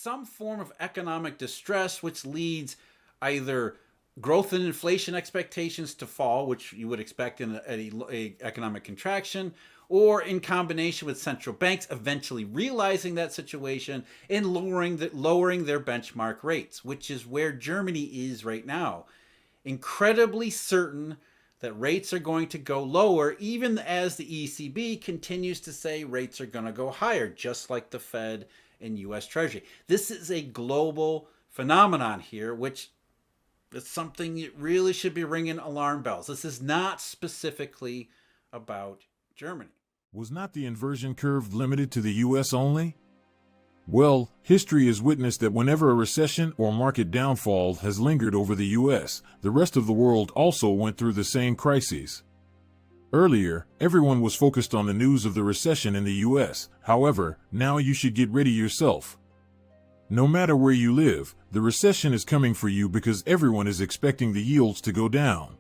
some form of economic distress, which leads either growth and inflation expectations to fall, which you would expect in a economic contraction, or in combination with central banks eventually realizing that situation and lowering their benchmark rates, which is where Germany is right now. Incredibly certain that rates are going to go lower, even as the ECB continues to say rates are going to go higher, just like the Fed and US Treasury. This is a global phenomenon here, which is something that really should be ringing alarm bells. This is not specifically about Germany. Was not the inversion curve limited to the U.S. only? Well, history has witnessed that whenever a recession or market downfall has lingered over the U.S., the rest of the world also went through the same crises. Earlier, everyone was focused on the news of the recession in the U.S. However, now you should get ready yourself. No matter where you live, the recession is coming for you because everyone is expecting the yields to go down.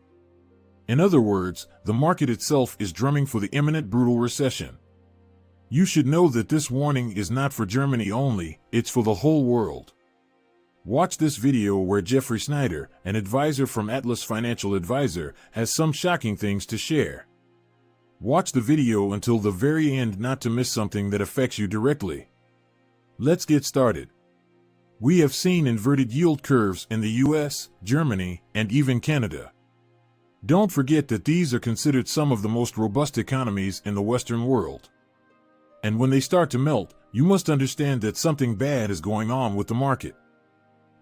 In other words, the market itself is drumming for the imminent brutal recession. You should know that this warning is not for Germany only, it's for the whole world. Watch this video where Jeffrey Snider, an advisor from Atlas Financial Advisor, has some shocking things to share. Watch the video until the very end not to miss something that affects you directly. Let's get started. We have seen inverted yield curves in the US, Germany, and even Canada. Don't forget that these are considered some of the most robust economies in the Western world. And when they start to melt, you must understand that something bad is going on with the market.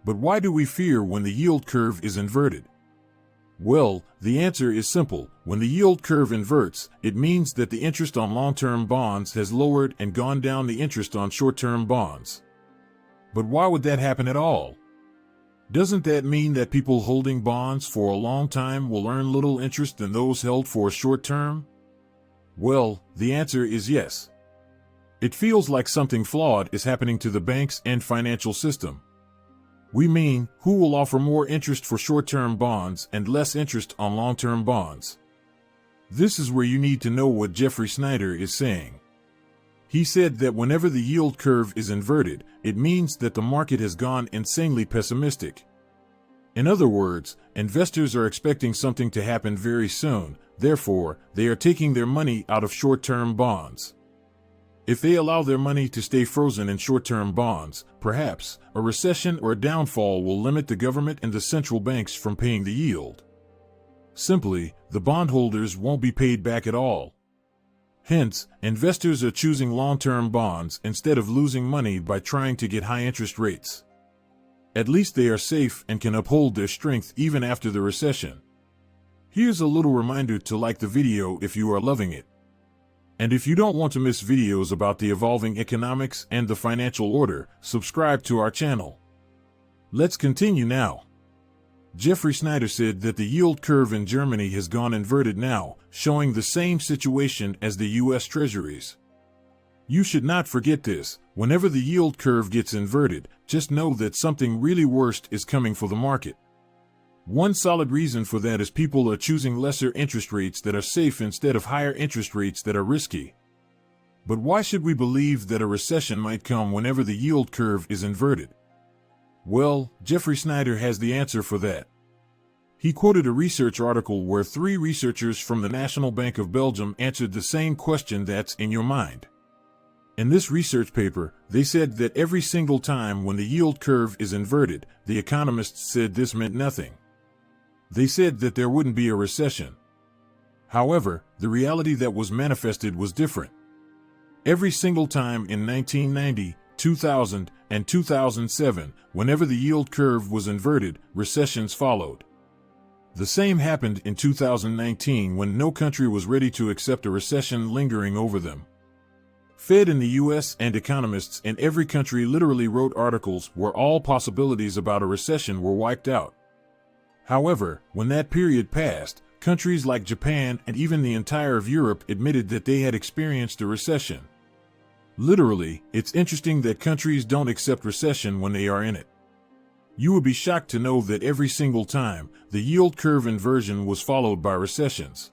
But why do we fear when the yield curve is inverted? Well, the answer is simple. When the yield curve inverts, it means that the interest on long-term bonds has lowered and gone down the interest on short-term bonds. But why would that happen at all? Doesn't that mean that people holding bonds for a long time will earn little interest than those held for a short term? Well, the answer is yes. It feels like something flawed is happening to the banks and financial system. We mean, who will offer more interest for short-term bonds and less interest on long-term bonds? This is where you need to know what Jeffrey Snider is saying. He said that whenever the yield curve is inverted, it means that the market has gone insanely pessimistic. In other words, investors are expecting something to happen very soon, therefore, they are taking their money out of short-term bonds. If they allow their money to stay frozen in short-term bonds, perhaps a recession or a downfall will limit the government and the central banks from paying the yield. Simply, the bondholders won't be paid back at all. Hence, investors are choosing long-term bonds instead of losing money by trying to get high interest rates. At least they are safe and can uphold their strength even after the recession. Here's a little reminder to like the video if you are loving it. And if you don't want to miss videos about the evolving economics and the financial order, subscribe to our channel. Let's continue now. Jeffrey Snider said that the yield curve in Germany has gone inverted now, showing the same situation as the US Treasuries. You should not forget this. Whenever the yield curve gets inverted, just know that something really worse is coming for the market. One solid reason for that is people are choosing lesser interest rates that are safe instead of higher interest rates that are risky. But why should we believe that a recession might come whenever the yield curve is inverted? Well, Jeffrey Snider has the answer for that. He quoted a research article where 3 researchers from the National Bank of Belgium answered the same question that's in your mind. In this research paper, they said that every single time when the yield curve is inverted, the economists said this meant nothing. They said that there wouldn't be a recession. However, the reality that was manifested was different. Every single time in 1990, 2000, and 2007, whenever the yield curve was inverted, recessions followed. The same happened in 2019 when no country was ready to accept a recession lingering over them. Fed in the US and economists in every country literally wrote articles where all possibilities about a recession were wiped out. However, when that period passed, countries like Japan and even the entire of Europe admitted that they had experienced a recession. Literally, it's interesting that countries don't accept recession when they are in it. You would be shocked to know that every single time, the yield curve inversion was followed by recessions.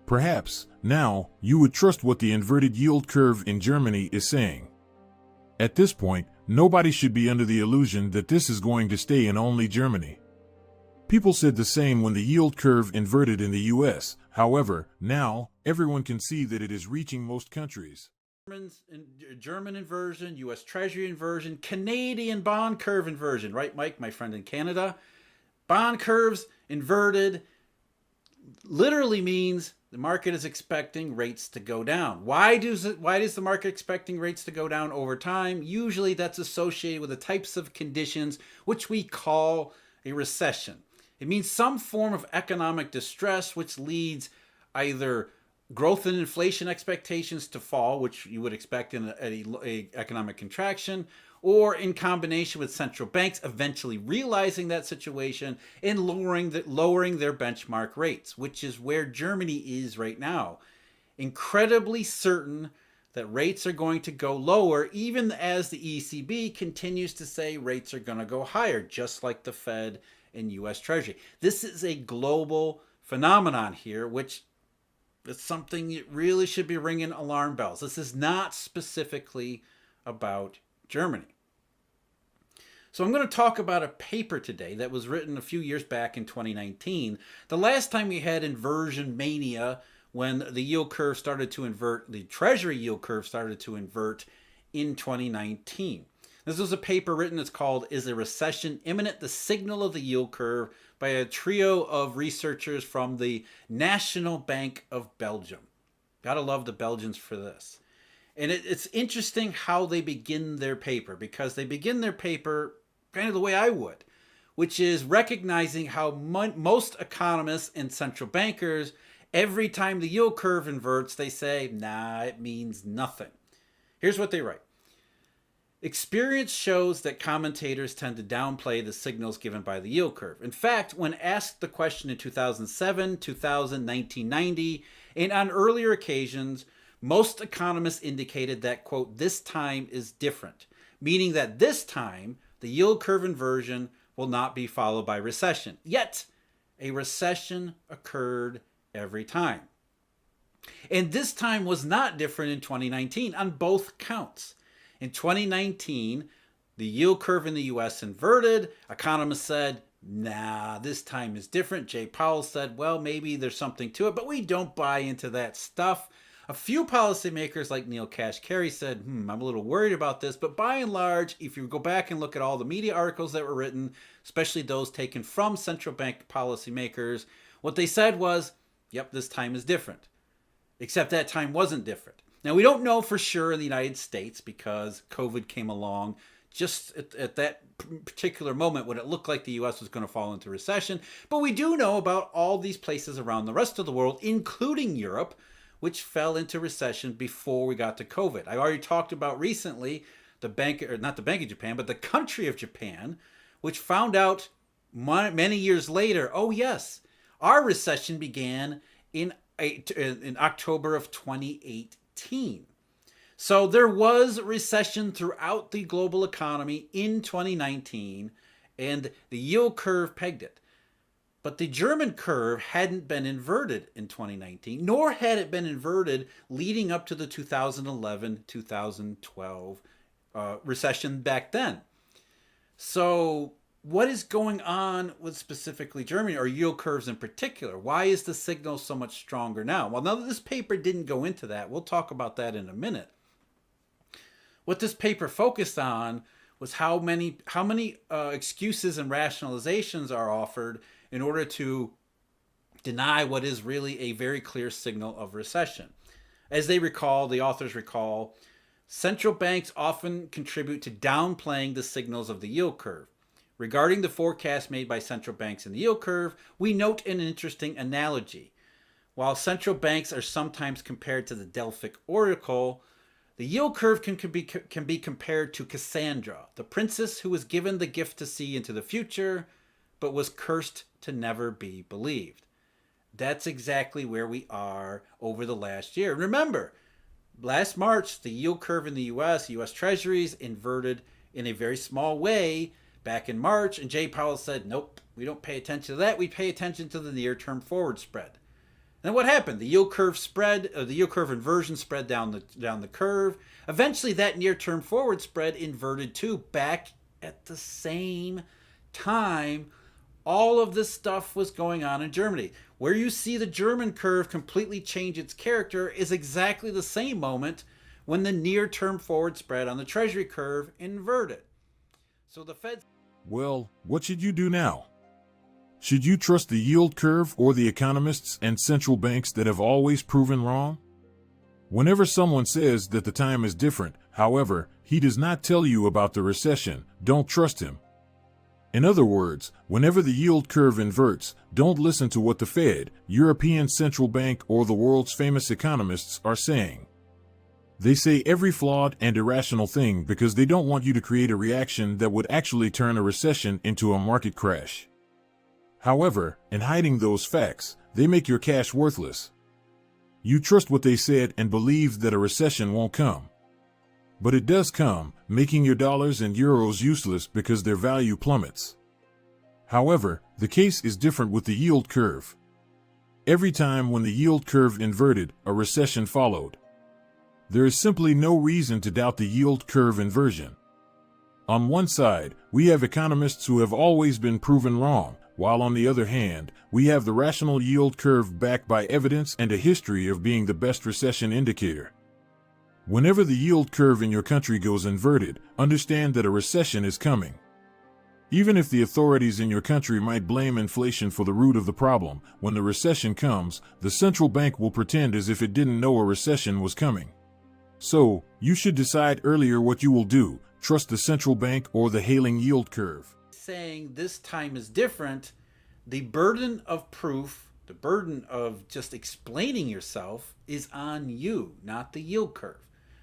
Perhaps, now, you would trust what the inverted yield curve in Germany is saying. At this point, Nobody should be under the illusion that this is going to stay in only Germany. People said the same when the yield curve inverted in the US. However, now, everyone can see that it is reaching most countries. German inversion, U.S. Treasury inversion, Canadian bond curve inversion, right, Mike, my friend in Canada? Bond curves inverted literally means the market is expecting rates to go down. Why does the market expecting rates to go down over time? Usually that's associated with the types of conditions which we call a recession. It means some form of economic distress which leads either growth and inflation expectations to fall, which you would expect in a economic contraction, or in combination with central banks eventually realizing that situation and lowering their benchmark rates, which is where Germany is right now. Incredibly certain that rates are going to go lower, even as the ECB continues to say rates are going to go higher, just like the Fed and U.S. Treasury. This is a global phenomenon here, which is something that really should be ringing alarm bells. This is not specifically about Germany. So I'm going to talk about a paper today that was written a few years back in 2019. The last time we had inversion mania, when the yield curve started to invert, the Treasury yield curve started to invert in 2019. This was a paper written, it's called, Is a Recession Imminent? The Signal of the Yield Curve, by a trio of researchers from the National Bank of Belgium. Gotta love the Belgians for this. And it's interesting how they begin their paper, because they begin their paper kind of the way I would, which is recognizing how most economists and central bankers, every time the yield curve inverts, they say, nah, it means nothing. Here's what they write. Experience shows that commentators tend to downplay the signals given by the yield curve. In fact, when asked the question in 2007, 2000, 1990, and on earlier occasions, most economists indicated that, quote, this time is different, meaning that this time the yield curve inversion will not be followed by recession. Yet, a recession occurred every time. And this time was not different in 2019 on both counts. In 2019, the yield curve in the U.S. inverted. Economists said, nah, this time is different. Jay Powell said, well, maybe there's something to it, but we don't buy into that stuff. A few policymakers like Neil Kashkari said, I'm a little worried about this, but by and large, if you go back and look at all the media articles that were written, especially those taken from central bank policymakers, what they said was, yep, this time is different. Except that time wasn't different. Now, we don't know for sure in the United States because COVID came along just at that particular moment when it looked like the U.S. was going to fall into recession. But we do know about all these places around the rest of the world, including Europe, which fell into recession before we got to COVID. I already talked about recently not the Bank of Japan, but the country of Japan, which found out many years later, oh yes, our recession began in October of 2018. So there was recession throughout the global economy in 2019, and the yield curve pegged it. But the German curve hadn't been inverted in 2019, nor had it been inverted leading up to the 2011-2012 recession back then. So what is going on with specifically Germany, or yield curves in particular? Why is the signal so much stronger now? Well, now that this paper didn't go into that, we'll talk about that in a minute. What this paper focused on was how many excuses and rationalizations are offered in order to deny what is really a very clear signal of recession. As the authors recall, central banks often contribute to downplaying the signals of the yield curve. Regarding the forecast made by central banks in the yield curve, we note an interesting analogy. While central banks are sometimes compared to the Delphic oracle, the yield curve can be compared to Cassandra, the princess who was given the gift to see into the future, but was cursed to never be believed. That's exactly where we are over the last year. Remember, last March, the yield curve in the U.S. Treasuries inverted in a very small way back in March, and Jay Powell said, nope, we don't pay attention to that. We pay attention to the near-term forward spread. And what happened? The yield curve spread, the yield curve inversion spread down the curve. Eventually, that near-term forward spread inverted too, back at the same time. All of this stuff was going on in Germany. Where you see the German curve completely change its character is exactly the same moment when the near-term forward spread on the Treasury curve inverted. So the Fed... Well, what should you do now? Should you trust the yield curve or the economists and central banks that have always proven wrong? Whenever someone says that the time is different, however, he does not tell you about the recession, don't trust him. In other words, whenever the yield curve inverts, don't listen to what the Fed, European Central Bank, or the world's famous economists are saying. They say every flawed and irrational thing because they don't want you to create a reaction that would actually turn a recession into a market crash. However, in hiding those facts, they make your cash worthless. You trust what they said and believe that a recession won't come. But it does come, making your dollars and euros useless because their value plummets. However, the case is different with the yield curve. Every time when the yield curve inverted, a recession followed. There is simply no reason to doubt the yield curve inversion. On one side, we have economists who have always been proven wrong, while on the other hand, we have the rational yield curve backed by evidence and a history of being the best recession indicator. Whenever the yield curve in your country goes inverted, understand that a recession is coming. Even if the authorities in your country might blame inflation for the root of the problem, when the recession comes, the central bank will pretend as if it didn't know a recession was coming. So, you should decide earlier what you will do, trust the central bank or the hailing yield curve. Saying this time is different, the burden of proof, the burden of just explaining yourself is on you, not the yield curve.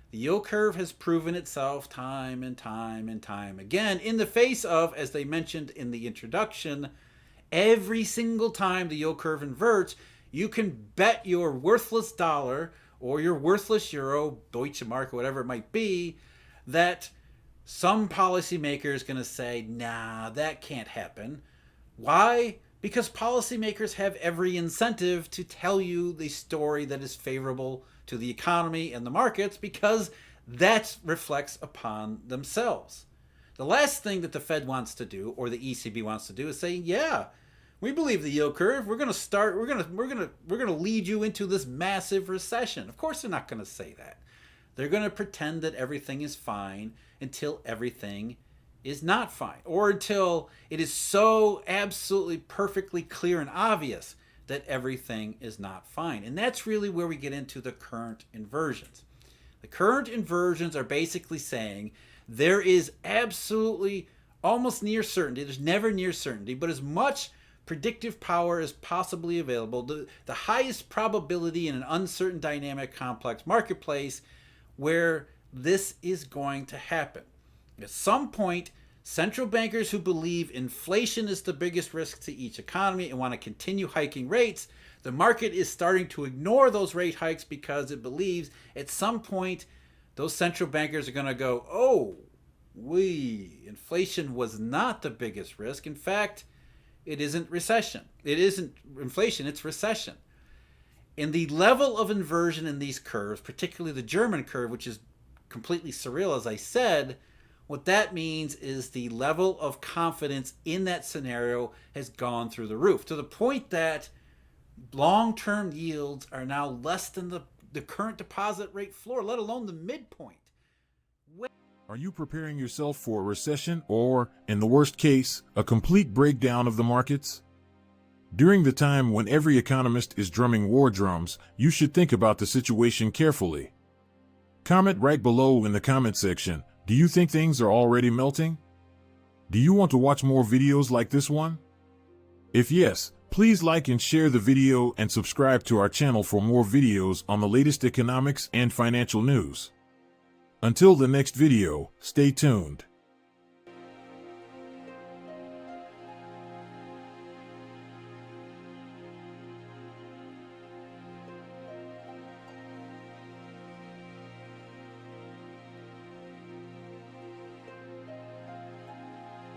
The yield curve has proven itself time and time and time again in the face of, as they mentioned in the introduction, every single time the yield curve inverts, you can bet your worthless dollar or your worthless euro, Deutsche Mark, or whatever it might be, that some policymaker is going to say, nah, that can't happen. Why? Because policymakers have every incentive to tell you the story that is favorable to the economy and the markets, because that reflects upon themselves. The last thing that the Fed wants to do, or the ECB wants to do, is say, yeah, we believe the yield curve. We're going to lead you into this massive recession. Of course, they're not going to say that. They're going to pretend that everything is fine until everything is not fine, or until it is so absolutely perfectly clear and obvious that everything is not fine. And that's really where we get into the current inversions. The current inversions are basically saying there is absolutely almost near certainty. There's never near certainty, but as much predictive power as possibly available, the highest probability in an uncertain, dynamic, complex marketplace where this is going to happen. At some point, central bankers who believe inflation is the biggest risk to each economy and want to continue hiking rates, the market is starting to ignore those rate hikes because it believes at some point those central bankers are going to go, oh, inflation was not the biggest risk. In fact, it isn't recession. It isn't inflation, it's recession. And the level of inversion in these curves, particularly the German curve, which is completely surreal, as I said, what that means is the level of confidence in that scenario has gone through the roof, to the point that long-term yields are now less than the current deposit rate floor, let alone the midpoint. Are you preparing yourself for a recession or, in the worst case, a complete breakdown of the markets? During the time when every economist is drumming war drums, you should think about the situation carefully. Comment right below in the comment section, do you think things are already melting? Do you want to watch more videos like this one? If yes, please like and share the video and subscribe to our channel for more videos on the latest economics and financial news. Until the next video, stay tuned.